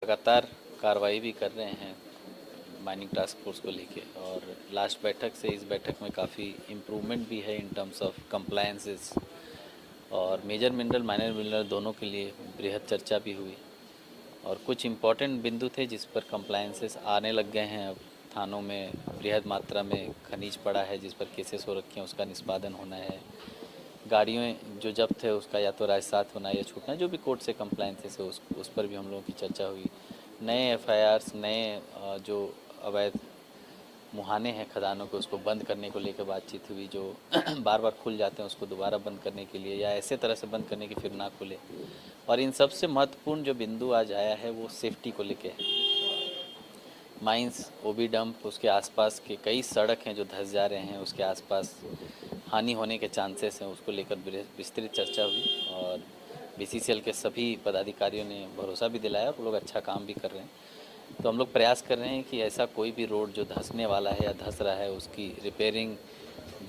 लगातार कार्रवाई भी कर रहे हैं माइनिंग टास्क फोर्स को लेके, और लास्ट बैठक से इस बैठक में काफ़ी इम्प्रूवमेंट भी है इन टर्म्स ऑफ कंप्लायंसेस, और मेजर मिनरल माइनर मिनरल दोनों के लिए बृहद चर्चा भी हुई। और कुछ इम्पॉर्टेंट बिंदु थे जिस पर कंप्लायंसेस आने लग गए हैं। अब थानों में बृहद मात्रा में खनिज पड़ा है जिस पर केसेस हो रखे हैं, उसका निष्पादन होना है। गाड़ियों जो जब्त है उसका या तो राजसात होना या छूटना, जो भी कोर्ट से कंप्लायंसेस है उस पर भी हम लोगों की चर्चा हुई। नए एफआईआर्स, नए जो अवैध मुहाने हैं खदानों के, उसको बंद करने को लेकर बातचीत हुई। जो बार बार खुल जाते हैं उसको दोबारा बंद करने के लिए, या ऐसे तरह से बंद करने की फिर ना खुले। और इन सबसे महत्वपूर्ण जो बिंदु आज आया है वो सेफ्टी को लेके है। माइंस, ओबी डंप, उसके आसपास के कई सड़क हैं जो धंस जा रहे हैं, उसके आसपास हानि होने के चांसेस हैं, उसको लेकर विस्तृत चर्चा हुई। और बीसीसीएल के सभी पदाधिकारियों ने भरोसा भी दिलाया और वो लोग अच्छा काम भी कर रहे हैं। तो हम लोग प्रयास कर रहे हैं कि ऐसा कोई भी रोड जो धंसने वाला है या धंस रहा है उसकी रिपेयरिंग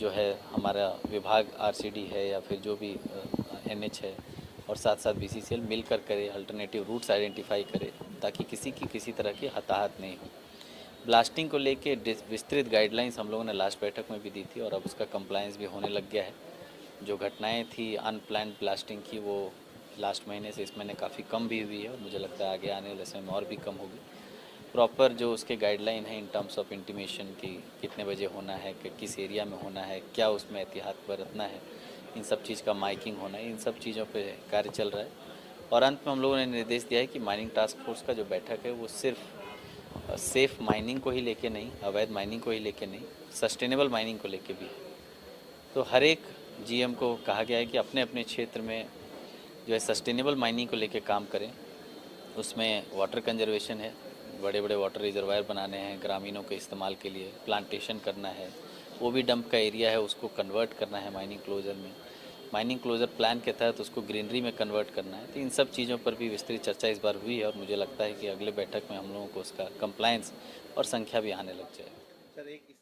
जो है हमारा विभाग आरसीडी है या फिर जो भी एनएच है और साथ साथ बीसीसीएल मिलकर करे, अल्टरनेटिव रूट्स आइडेंटिफाई करे, ताकि किसी की किसी तरह की हताहत नहीं हो। ब्लास्टिंग को लेके विस्तृत गाइडलाइंस हम लोगों ने लास्ट बैठक में भी दी थी और अब उसका कंप्लायंस भी होने लग गया है। जो घटनाएं थी अनप्लान्ड ब्लास्टिंग की, वो लास्ट महीने से इस महीने काफ़ी कम भी हुई है और मुझे लगता है आगे आने वाले समय में और भी कम होगी। प्रॉपर जो उसके गाइडलाइन है इन टर्म्स ऑफ इंटीमेशन की कितने बजे होना है, कि किस एरिया में होना है, क्या उसमें एहतियात बरतना है, इन सब चीज़ का माइकिंग होना है, इन सब चीज़ों पे कार्य चल रहा है। और अंत में हम लोगों ने निर्देश दिया है कि माइनिंग टास्क फोर्स का जो बैठक है वो सिर्फ सेफ़ माइनिंग को ही लेके नहीं, अवैध माइनिंग को ही लेके नहीं, सस्टेनेबल माइनिंग को लेके भी है। तो हर एक जीएम को कहा गया है कि अपने अपने क्षेत्र में जो है सस्टेनेबल माइनिंग को लेके काम करें। उसमें वाटर कंजर्वेशन है, बड़े बड़े वाटर रिजर्वायर बनाने हैं ग्रामीणों के इस्तेमाल के लिए, प्लांटेशन करना है, वो भी डंप का एरिया है उसको कन्वर्ट करना है माइनिंग क्लोजर में, माइनिंग क्लोजर प्लान के तहत उसको ग्रीनरी में कन्वर्ट करना है। तो इन सब चीज़ों पर भी विस्तृत चर्चा इस बार हुई है और मुझे लगता है कि अगले बैठक में हम लोगों को उसका कंप्लायंस और संख्या भी आने लग जाएगा। सर एक